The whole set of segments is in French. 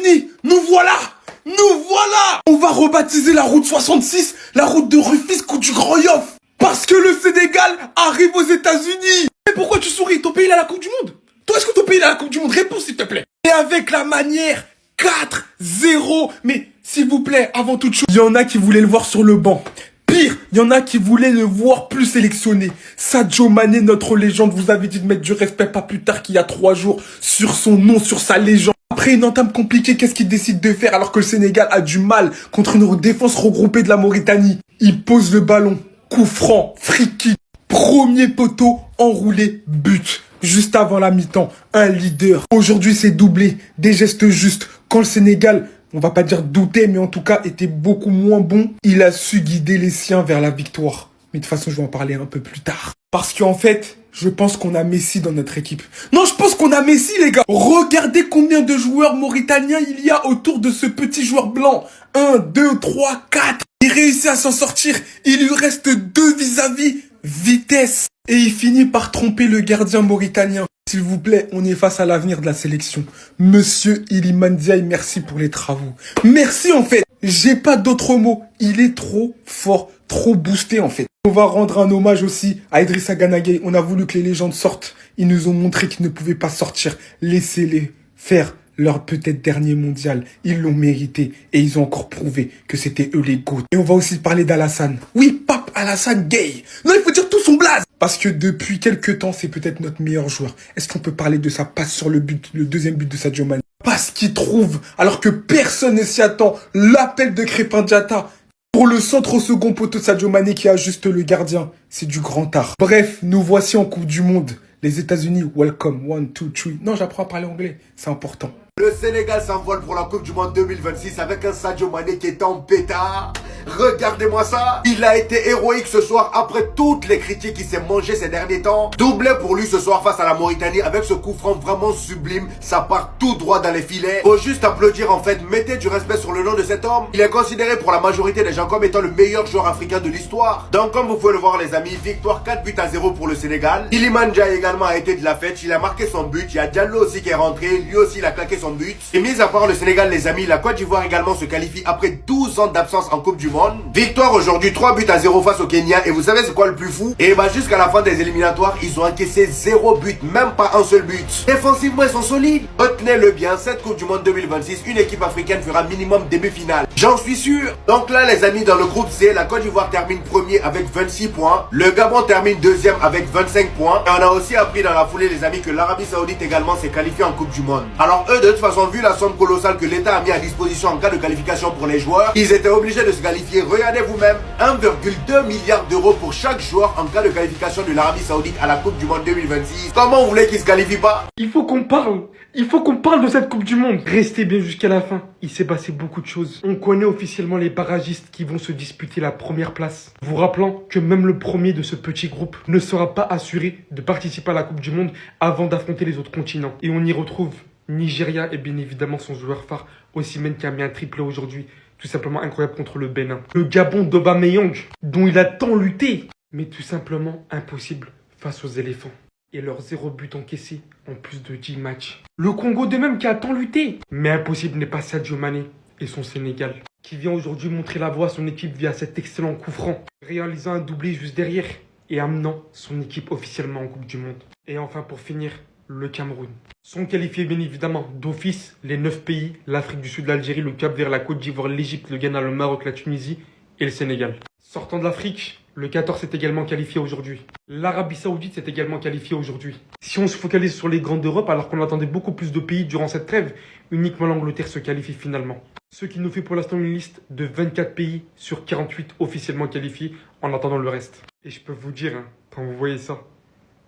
États-Unis, nous voilà! Nous voilà! On va rebaptiser la route 66, la route de Rufisque ou du Grand Yoff. Parce que le Sénégal arrive aux États-Unis. Mais pourquoi tu souris? Ton pays il a la Coupe du Monde. Toi, est-ce que ton pays il a la Coupe du Monde? Réponds s'il te plaît. Et avec la manière 4-0. Mais s'il vous plaît, avant toute chose, il y en a qui voulaient le voir sur le banc. Pire, il y en a qui voulaient le voir plus sélectionné. Sadio Mané, notre légende, vous avez dit de mettre du respect pas plus tard qu'il y a 3 jours sur son nom, sur sa légende. Après une entame compliquée, qu'est-ce qu'il décide de faire alors que le Sénégal a du mal contre une défense regroupée de la Mauritanie? Il pose le ballon, coup franc, free kick, premier poteau, enroulé, but. Juste avant la mi-temps, un leader. Aujourd'hui, c'est doublé, des gestes justes. Quand le Sénégal, on va pas dire douter, mais en tout cas était beaucoup moins bon, il a su guider les siens vers la victoire. Mais de toute façon, je vais en parler un peu plus tard. Parce qu'en fait, je pense qu'on a Messi dans notre équipe. Non, je pense qu'on a Messi, les gars. Regardez combien de joueurs mauritaniens il y a autour de ce petit joueur blanc. 1, 2, 3, 4. Il réussit à s'en sortir. Il lui reste 2 vis-à-vis. Vitesse. Et il finit par tromper le gardien mauritanien. S'il vous plaît, on est face à l'avenir de la sélection. Monsieur Iliman Ndiaye, merci pour les travaux. Merci en fait. J'ai pas d'autres mots. Il est trop fort, trop boosté en fait. On va rendre un hommage aussi à Idrissa Gana Gueye. On a voulu que les légendes sortent. Ils nous ont montré qu'ils ne pouvaient pas sortir. Laissez-les faire leur peut-être dernier mondial. Ils l'ont mérité et ils ont encore prouvé que c'était eux les GOAT. Et on va aussi parler d'Alassane. Oui, Pape Alassane Gueye. Non, il faut dire tout son blaze. Parce que depuis quelques temps, c'est peut-être notre meilleur joueur. Est-ce qu'on peut parler de sa passe sur le but, le deuxième but de Sadio Mané? Parce qu'il trouve, alors que personne ne s'y attend, l'appel de Crépin Diatta pour le centre au second poteau de Sadio Mané qui ajuste le gardien. C'est du grand art. Bref, nous voici en Coupe du Monde. Les États-Unis, welcome, 1, 2, 3. Non, j'apprends à parler anglais, c'est important. Le Sénégal s'envole pour la Coupe du Monde 2026 avec un Sadio Mané qui est en pétard. Regardez-moi ça. Il a été héroïque ce soir après toutes les critiques qu'il s'est mangé ces derniers temps. Doublé pour lui ce soir face à la Mauritanie avec ce coup franc vraiment sublime. Ça part tout droit dans les filets. Faut juste applaudir en fait. Mettez du respect sur le nom de cet homme. Il est considéré pour la majorité des gens comme étant le meilleur joueur africain de l'histoire. Donc comme vous pouvez le voir les amis, victoire 4-0 pour le Sénégal. Iliman Ndiaye également a été de la fête. Il a marqué son but. Il y a Diallo aussi qui est rentré. Lui aussi il a claqué son but. Et mis à part le Sénégal les amis, la Côte d'Ivoire également se qualifie après 12 ans d'absence en Coupe du Monde. Victoire aujourd'hui 3-0 face au Kenya. Et vous savez c'est quoi le plus fou? Et bah jusqu'à la fin des éliminatoires, ils ont encaissé 0 but, même pas un seul but. Défensivement ils sont solides. Retenez-le bien, cette Coupe du Monde 2026, une équipe africaine fera minimum demi-finale. J'en suis sûr. Donc là les amis, dans le groupe C, la Côte d'Ivoire termine premier avec 26 points. Le Gabon termine deuxième avec 25 points. Et on a aussi appris dans la foulée les amis que l'Arabie Saoudite également s'est qualifiée en Coupe du Monde. Alors eux de toute façon, vu la somme colossale que l'État a mis à disposition en cas de qualification pour les joueurs, ils étaient obligés de se qualifier. Regardez vous-même, 1,2 milliard d'euros pour chaque joueur en cas de qualification de l'Arabie Saoudite à la Coupe du Monde 2026. Comment vous voulez qu'ils se qualifient pas? Il faut qu'on parle. Il faut qu'on parle de cette Coupe du Monde. Restez bien jusqu'à la fin. Il s'est passé beaucoup de choses. On connaît officiellement les barragistes qui vont se disputer la première place. Vous rappelant que même le premier de ce petit groupe ne sera pas assuré de participer à la Coupe du Monde avant d'affronter les autres continents. Et on y retrouve Nigeria et bien évidemment son joueur phare, Osimhen, qui a mis un triplé aujourd'hui. Tout simplement incroyable contre le Bénin. Le Gabon d'Aubameyang, dont il a tant lutté, mais tout simplement impossible face aux éléphants. Et leurs 0 but encaissés en plus de 10 matchs. Le Congo de même qui a tant lutté. Mais impossible n'est pas Sadio Mané et son Sénégal, qui vient aujourd'hui montrer la voie à son équipe via cet excellent coup franc, réalisant un doublé juste derrière et amenant son équipe officiellement en Coupe du Monde. Et enfin pour finir, le Cameroun. Sont qualifiés bien évidemment d'office les 9 pays, l'Afrique du Sud, l'Algérie, le Cap-Vert, la Côte d'Ivoire, l'Égypte, le Ghana, le Maroc, la Tunisie et le Sénégal. Sortant de l'Afrique, le 14 s'est également qualifié aujourd'hui. L'Arabie Saoudite s'est également qualifiée aujourd'hui. Si on se focalise sur les grandes d'Europe, alors qu'on attendait beaucoup plus de pays durant cette trêve, uniquement l'Angleterre se qualifie finalement. Ce qui nous fait pour l'instant une liste de 24 pays sur 48 officiellement qualifiés en attendant le reste. Et je peux vous dire, quand vous voyez ça,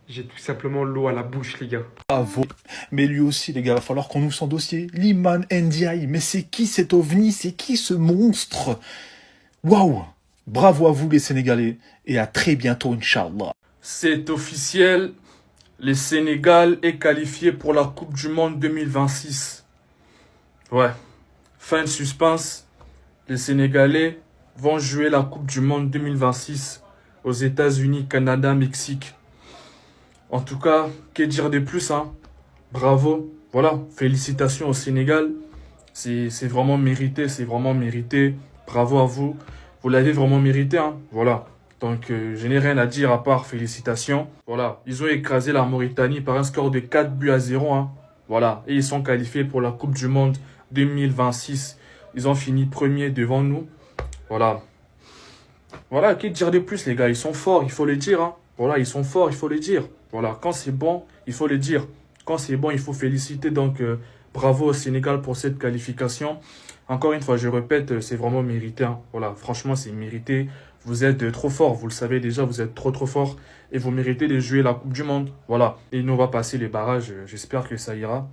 j'ai tout simplement l'eau à la bouche, les gars. Bravo. Mais lui aussi, les gars, il va falloir qu'on ouvre son dossier. Iliman Ndiaye. Mais c'est qui cet ovni? C'est qui ce monstre? Waouh. Bravo à vous, les Sénégalais. Et à très bientôt, Inch'Allah. C'est officiel. Le Sénégal est qualifié pour la Coupe du Monde 2026. Ouais. Fin de suspense. Les Sénégalais vont jouer la Coupe du Monde 2026 aux États-Unis, Canada, Mexique. En tout cas, que dire de plus, hein? Bravo. Voilà, félicitations au Sénégal. C'est vraiment mérité, c'est vraiment mérité. Bravo à vous. Vous l'avez vraiment mérité, hein. Voilà. Donc, je n'ai rien à dire à part félicitations. Voilà. Ils ont écrasé la Mauritanie par un score de 4-0, hein. Voilà. Et ils sont qualifiés pour la Coupe du Monde 2026. Ils ont fini premier devant nous. Voilà. Voilà, qui dire de plus, les gars? Ils sont forts, il faut le dire, hein. Voilà, ils sont forts, il faut le dire. Voilà, quand c'est bon, il faut le dire. Quand c'est bon, il faut féliciter. Donc, bravo au Sénégal pour cette qualification. Encore une fois, je répète, c'est vraiment mérité, hein. Voilà, franchement, c'est mérité. Vous êtes trop forts, vous le savez déjà, vous êtes trop forts. Et vous méritez de jouer la Coupe du Monde. Voilà, et nous, on va passer les barrages. J'espère que ça ira.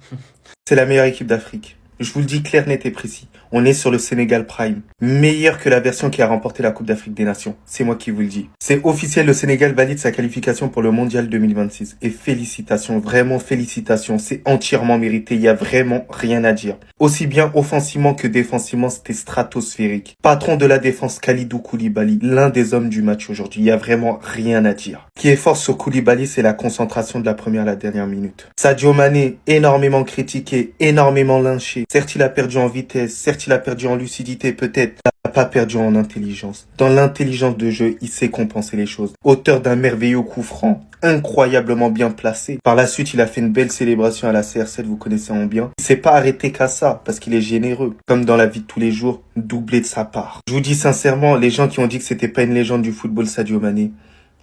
C'est la meilleure équipe d'Afrique. Je vous le dis clair, net et précis. On est sur le Sénégal Prime. Meilleur que la version qui a remporté la Coupe d'Afrique des Nations. C'est moi qui vous le dis. C'est officiel, le Sénégal valide sa qualification pour le Mondial 2026. Et félicitations, vraiment félicitations. C'est entièrement mérité, il y a vraiment rien à dire. Aussi bien offensivement que défensivement, c'était stratosphérique. Patron de la défense, Kalidou Koulibaly, l'un des hommes du match aujourd'hui. Il y a vraiment rien à dire. Ce qui est fort sur Koulibaly, c'est la concentration de la première à la dernière minute. Sadio Mané, énormément critiqué, énormément lynché. Certes, il a perdu en vitesse, certes, il a perdu en lucidité, peut-être. Il n'a pas perdu en intelligence. Dans l'intelligence de jeu, il sait compenser les choses. Auteur d'un merveilleux coup franc, incroyablement bien placé. Par la suite, il a fait une belle célébration à la CR7, vous connaissez en bien. Il s'est pas arrêté qu'à ça, parce qu'il est généreux. Comme dans la vie de tous les jours, doublé de sa part. Je vous dis sincèrement, les gens qui ont dit que c'était pas une légende du football, Sadio Mané,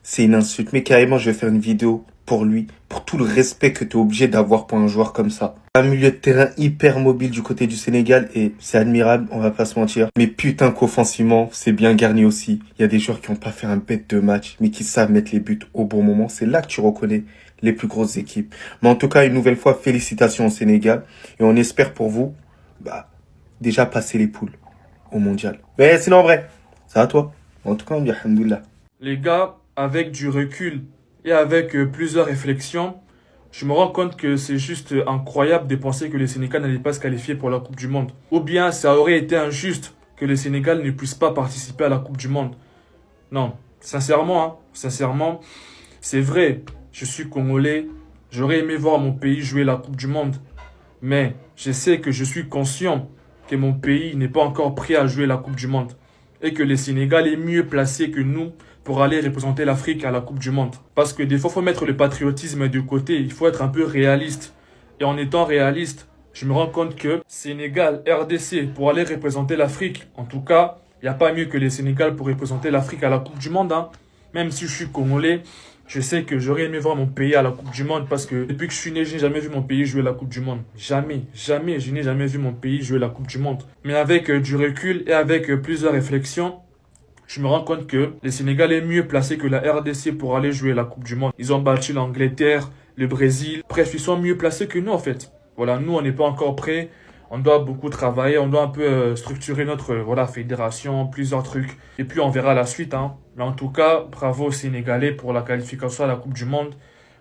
c'est une insulte. Mais carrément, je vais faire une vidéo pour lui, pour tout le respect que tu es obligé d'avoir pour un joueur comme ça. Un milieu de terrain hyper mobile du côté du Sénégal et c'est admirable, on va pas se mentir. Mais putain qu'offensivement, c'est bien garni aussi. Il y a des joueurs qui ont pas fait un bête de match, mais qui savent mettre les buts au bon moment. C'est là que tu reconnais les plus grosses équipes. Mais en tout cas, une nouvelle fois, félicitations au Sénégal. Et on espère pour vous, déjà passer les poules au mondial. Mais sinon, en vrai, c'est à toi. En tout cas, on dit alhamdoulilah. Les gars, avec du recul et avec plusieurs réflexions, je me rends compte que c'est juste incroyable de penser que le Sénégal n'allait pas se qualifier pour la Coupe du Monde. Ou bien ça aurait été injuste que le Sénégal ne puisse pas participer à la Coupe du Monde. Non, sincèrement, hein, sincèrement, c'est vrai, je suis Congolais, j'aurais aimé voir mon pays jouer la Coupe du Monde. Mais je sais que je suis conscient que mon pays n'est pas encore prêt à jouer la Coupe du Monde. Et que le Sénégal est mieux placé que nous pour aller représenter l'Afrique à la Coupe du Monde. Parce que des fois, il faut mettre le patriotisme de côté. Il faut être un peu réaliste. Et en étant réaliste, je me rends compte que Sénégal, RDC, pour aller représenter l'Afrique, en tout cas, il n'y a pas mieux que le Sénégal pour représenter l'Afrique à la Coupe du Monde, hein. Même si je suis Congolais, je sais que j'aurais aimé voir mon pays à la Coupe du Monde parce que depuis que je suis né, je n'ai jamais vu mon pays jouer la Coupe du Monde. Jamais, jamais, je n'ai jamais vu mon pays jouer la Coupe du Monde. Mais avec du recul et avec plusieurs réflexions, je me rends compte que le Sénégal est mieux placé que la RDC pour aller jouer la Coupe du Monde. Ils ont battu l'Angleterre, le Brésil. Bref, ils sont mieux placés que nous en fait. Voilà, nous on n'est pas encore prêts. On doit beaucoup travailler, on doit un peu structurer notre fédération, plusieurs trucs. Et puis on verra la suite, hein. Mais en tout cas, bravo aux Sénégalais pour la qualification à la Coupe du Monde.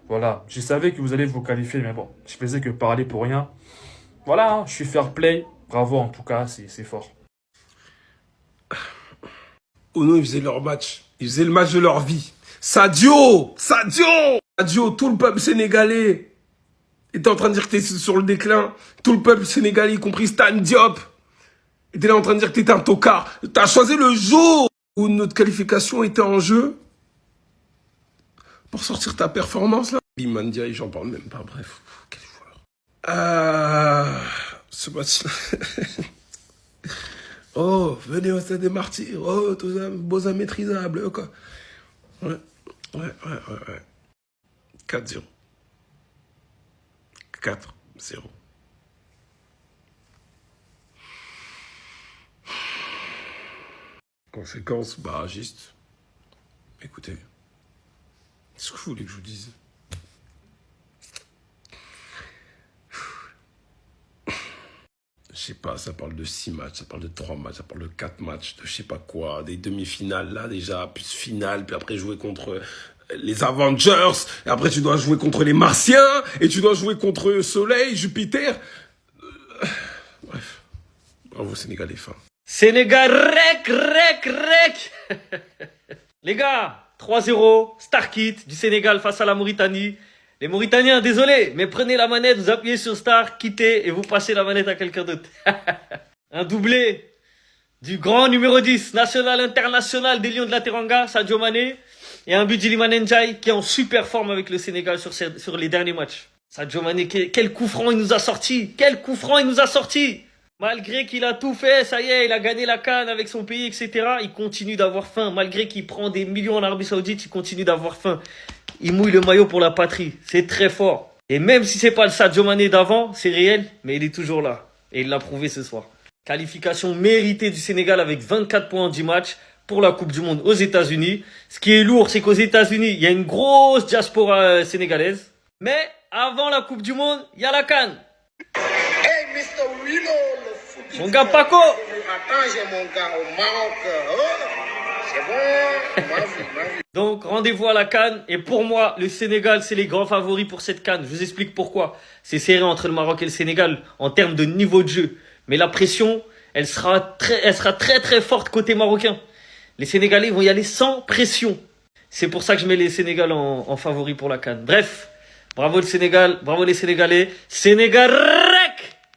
Voilà, je savais que vous allez vous qualifier, mais bon, je faisais que parler pour rien. Voilà, hein, je suis fair play. Bravo en tout cas, c'est fort. Oh non, ils faisaient leur match. Ils faisaient le match de leur vie. Sadio, tout le peuple sénégalais était en train de dire que t'es sur le déclin. Tout le peuple sénégalais, y compris Stan Diop, était là en train de dire que t'étais un tocard. T'as choisi le jour où notre qualification était en jeu pour sortir ta performance, là. Iliman Ndiaye, j'en parle même pas, bref. Quel joueur. Ce match-là. Oh, venez au stade des martyrs. Oh, tout ça, beaux immaîtrisables, quoi. Ouais. 4-0. 4-0. Conséquence, barragiste. Écoutez, qu'est-ce que vous voulez que je vous dise? Je sais pas, ça parle de 6 matchs, ça parle de 3 matchs, ça parle de 4 matchs, de je sais pas quoi, des demi-finales là déjà, plus finale, puis après jouer contre les Avengers, et après tu dois jouer contre les Martiens, et tu dois jouer contre Soleil, Jupiter. Bref, bravo Sénégal les fins. Sénégal, rec. Les gars, 3-0, Star Kit du Sénégal face à la Mauritanie. Les Mauritaniens, désolé, mais prenez la manette, vous appuyez sur Star, quittez et vous passez la manette à quelqu'un d'autre. Un doublé du grand numéro 10, national, international des Lions de la Teranga, Sadio Mané, et un but d'Iliman Ndiaye qui est en super forme avec le Sénégal sur les derniers matchs. Sadio Mané, quel coup franc il nous a sorti! Quel coup franc il nous a sorti! Malgré qu'il a tout fait, ça y est, il a gagné la CAN avec son pays, etc. Il continue d'avoir faim. Malgré qu'il prend des millions en Arabie Saoudite, il continue d'avoir faim. Il mouille le maillot pour la patrie. C'est très fort. Et même si c'est pas le Sadio Mané d'avant, c'est réel, mais il est toujours là. Et il l'a prouvé ce soir. Qualification méritée du Sénégal avec 24 points en 10 matchs pour la Coupe du Monde aux États-Unis. Ce qui est lourd, c'est qu'aux États-Unis, il y a une grosse diaspora sénégalaise. Mais avant la Coupe du Monde, il y a la CAN. Hey, Mr. Willow, le foot. Mon gars Paco. Attends, j'ai mon gars au Maroc. C'est bon, ma vie. Donc, rendez-vous à la CAN. Et pour moi, le Sénégal, c'est les grands favoris pour cette CAN. Je vous explique pourquoi. C'est serré entre le Maroc et le Sénégal en termes de niveau de jeu. Mais la pression, elle sera très très forte côté marocain. Les Sénégalais vont y aller sans pression. C'est pour ça que je mets les Sénégal en favoris pour la CAN. Bref, bravo le Sénégal, bravo les Sénégalais. Sénégal!